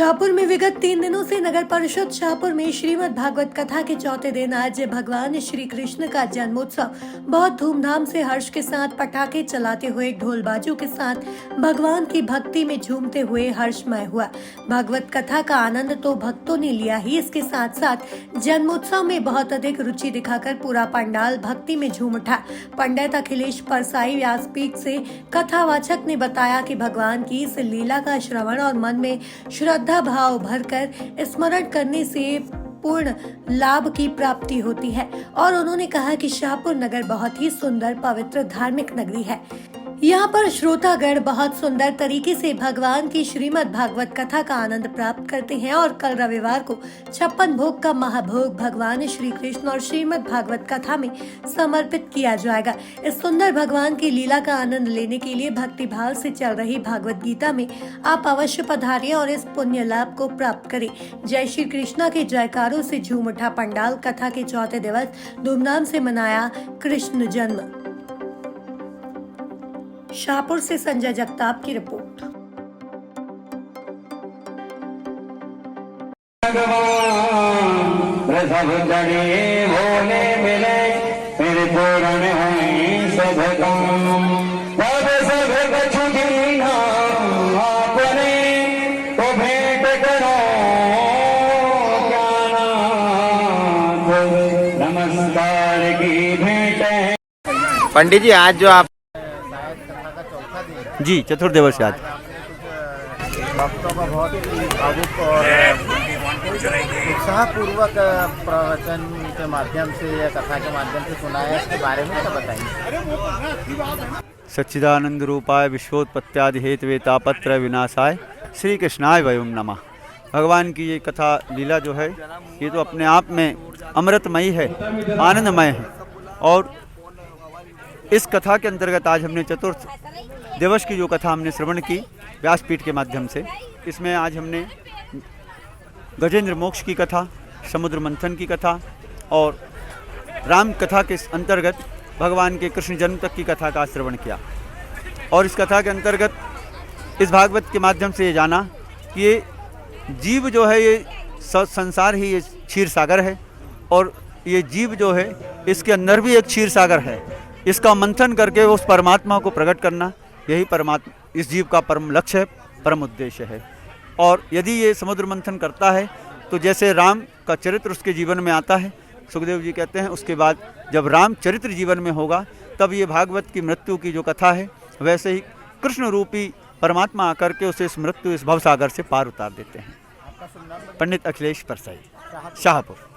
शाहपुर में विगत 3 दिनों से नगर परिषद शाहपुर में श्रीमद् भागवत कथा के चौथे दिन आज भगवान श्री कृष्ण का जन्मोत्सव बहुत धूमधाम से हर्ष के साथ पटाखे चलाते हुए ढोल बाजों के साथ भगवान की भक्ति में झूमते हुए हर्षमय हुआ। भागवत कथा का आनंद तो भक्तों ने लिया ही, इसके साथ साथ जन्मोत्सव में बहुत अधिक रुचि दिखाकर पूरा पंडाल भक्ति में झूम उठा। पंडित अखिलेश परसाई व्यासपीठ से कथावाचक ने बताया कि भगवान की इस लीला का श्रवण और मन में श्रद्धा भाव भरकर स्मरण करने से पूर्ण लाभ की प्राप्ति होती है। और उन्होंने कहा कि शाहपुर नगर बहुत ही सुंदर पवित्र धार्मिक नगरी है। यहाँ पर श्रोतागण बहुत सुंदर तरीके से भगवान की श्रीमद् भागवत कथा का आनंद प्राप्त करते हैं और कल रविवार को 56 भोग का महाभोग भगवान श्री कृष्ण और श्रीमद् भागवत कथा में समर्पित किया जाएगा। इस सुंदर भगवान की लीला का आनंद लेने के लिए भक्ति भाव से चल रही भागवत गीता में आप अवश्य पधारिए और इस पुण्य लाभ को प्राप्त करें। जय श्री कृष्णा के जयकारों से झूम उठा पंडाल। कथा के चौथे दिवस धूमधाम से मनाया कृष्ण जन्म। शाहपुर से संजय जगताप की रिपोर्ट। सब जड़े भोले मिले फिर पूर्ण हुई सब काम। तब सब कछु दीना आपने तो भेंट करो क्या नाथ, नमस्कार की भेंट है। पंडित जी, आज जो आप जी चतुर्दिवस आज भक्तों का बहुत ही भावुक और उत्साहपूर्वक प्रवचन के माध्यम से या कथा के माध्यम से सुनाया, इसके बारे में क्या बताएंगे? सच्चिदानंद रूपाय विश्वोत्पत्त्यादि हेतवे तापत्रय विनाशाय श्री कृष्णाय वयं नमः। भगवान की ये कथा लीला जो है ये तो अपने आप में अमृतमयी है, आनंदमय है। और इस कथा के अंतर्गत आज हमने चतुर्थ दिवस की जो कथा हमने श्रवण की व्यासपीठ के माध्यम से, इसमें आज हमने गजेंद्र मोक्ष की कथा, समुद्र मंथन की कथा और राम कथा के अंतर्गत भगवान के कृष्ण जन्म तक की कथा का श्रवण किया। और इस कथा के अंतर्गत इस भागवत के माध्यम से ये जाना कि ये जीव जो है ये संसार ही ये क्षीर सागर है और ये जीव जो है इसके अंदर भी एक क्षीर सागर है। इसका मंथन करके उस परमात्मा को प्रकट करना, यही परमात्मा इस जीव का परम लक्ष्य है, परम उद्देश्य है। और यदि ये समुद्र मंथन करता है तो जैसे राम का चरित्र उसके जीवन में आता है, सुखदेव जी कहते हैं उसके बाद जब राम चरित्र जीवन में होगा तब ये भागवत की मृत्यु की जो कथा है वैसे ही कृष्ण रूपी परमात्मा आकर के उसे इस मृत्यु इस भवसागर से पार उतार देते हैं। पंडित अखिलेश परसाई, शाहपुर।